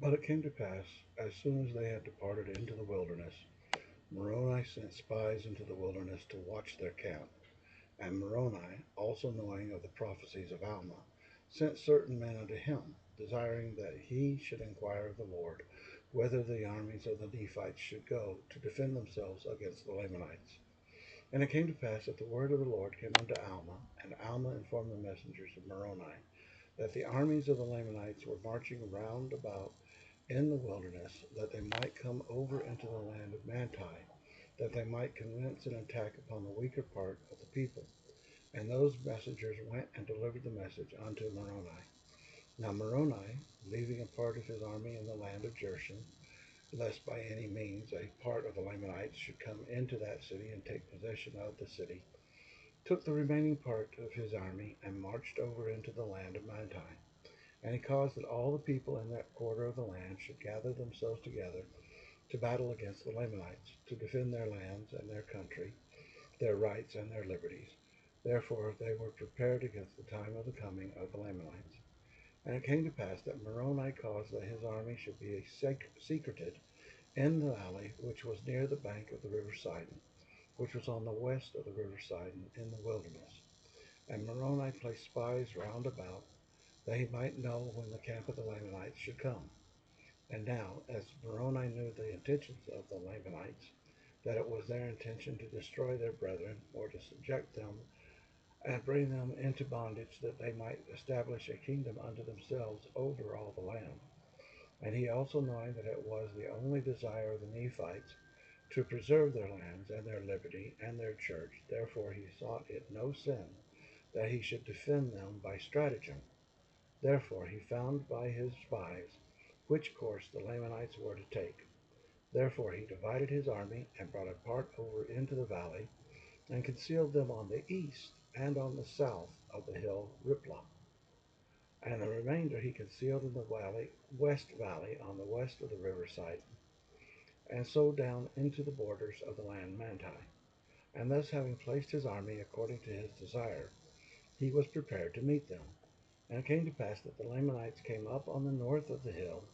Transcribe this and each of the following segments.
But it came to pass, as soon as they had departed into the wilderness, Moroni sent spies into the wilderness to watch their camp. And Moroni, also knowing of the prophecies of Alma, sent certain men unto him, desiring that he should inquire of the Lord whether the armies of the Nephites should go to defend themselves against the Lamanites. And it came to pass that the word of the Lord came unto Alma, and Alma informed the messengers of Moroni that the armies of the Lamanites were marching round about in the wilderness, that they might come over into the land of Manti, that they might commence an attack upon the weaker part of the people. And those messengers went and delivered the message unto Moroni. Now Moroni, leaving a part of his army in the land of Jershon, lest by any means a part of the Lamanites should come into that city and take possession of the city, took the remaining part of his army and marched over into the land of Manti. And he caused that all the people in that quarter of the land should gather themselves together to battle against the Lamanites, to defend their lands and their country, their rights and their liberties. Therefore they were prepared against the time of the coming of the Lamanites. And it came to pass that Moroni caused that his army should be secreted in the valley which was near the bank of the river Sidon, which was on the west of the river Sidon in the wilderness. And Moroni placed spies round about, that he might know when the camp of the Lamanites should come. And now, as Moroni knew the intentions of the Lamanites, that it was their intention to destroy their brethren, or to subject them and bring them into bondage, that they might establish a kingdom unto themselves over all the land. And he also knowing that it was the only desire of the Nephites to preserve their lands and their liberty and their church, therefore he thought it no sin that he should defend them by stratagem. Therefore he found by his spies which course the Lamanites were to take. Therefore he divided his army and brought a part over into the valley, and concealed them on the east and on the south of the hill Riplah. And the remainder he concealed in the west valley on the west of the river Sidon, and so down into the borders of the land Manti. And thus having placed his army according to his desire, he was prepared to meet them. And it came to pass that the Lamanites came up on the north of the hill,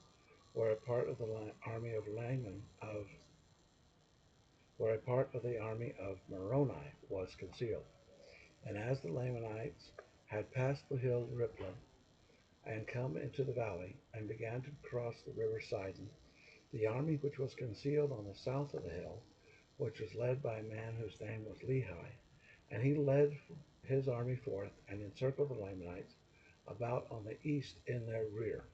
where a part of the army of Laman of where a part of the army of Moroni was concealed. And as the Lamanites had passed the hill Riplah, and come into the valley, and began to cross the river Sidon, the army which was concealed on the south of the hill, which was led by a man whose name was Lehi, and he led his army forth, and encircled the Lamanites about on the east in their rear.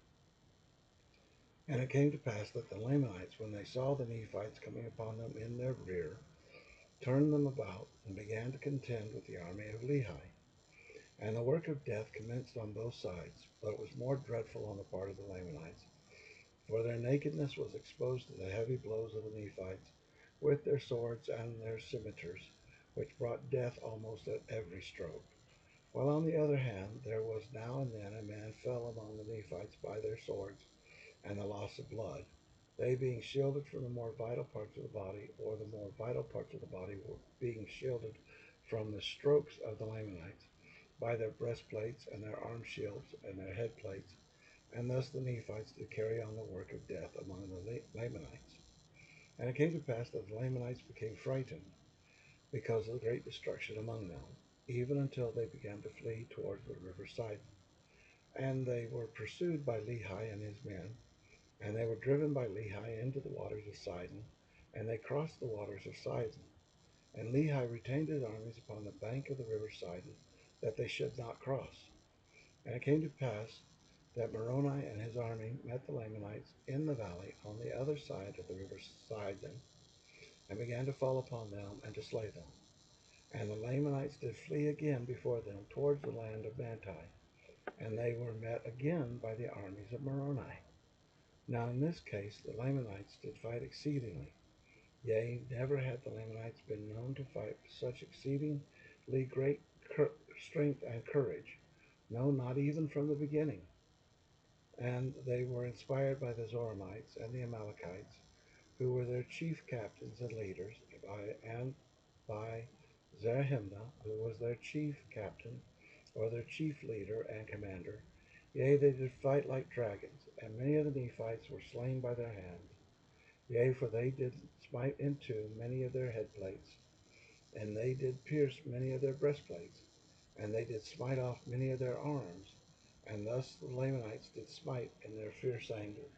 And it came to pass that the Lamanites, when they saw the Nephites coming upon them in their rear, turned them about, and began to contend with the army of Lehi. And the work of death commenced on both sides, but it was more dreadful on the part of the Lamanites, for their nakedness was exposed to the heavy blows of the Nephites with their swords and their scimitars, which brought death almost at every stroke. While on the other hand, there was now and then a man fell among the Nephites by their swords and the loss of blood, they being shielded from the more vital parts of the body, or the more vital parts of the body were being shielded from the strokes of the Lamanites by their breastplates and their arm shields and their head plates. And thus the Nephites did carry on the work of death among the Lamanites. And it came to pass that the Lamanites became frightened because of the great destruction among them, even until they began to flee towards the river Sidon. And they were pursued by Lehi and his men, and they were driven by Lehi into the waters of Sidon, and they crossed the waters of Sidon. And Lehi retained his armies upon the bank of the river Sidon, that they should not cross. And it came to pass that Moroni and his army met the Lamanites in the valley on the other side of the river Sidon, and began to fall upon them and to slay them. And the Lamanites did flee again before them towards the land of Manti, and they were met again by the armies of Moroni. Now in this case the Lamanites did fight exceedingly. Yea, never had the Lamanites been known to fight with such exceedingly great strength and courage, no, not even from the beginning. And they were inspired by the Zoramites and the Amalekites, who were their chief captains and leaders, and by Zerahemnah, who was their chief captain, or their chief leader and commander. Yea, they did fight like dragons, and many of the Nephites were slain by their hands. Yea, for they did smite in two many of their headplates, and they did pierce many of their breastplates, and they did smite off many of their arms. And thus the Lamanites did smite in their fierce anger.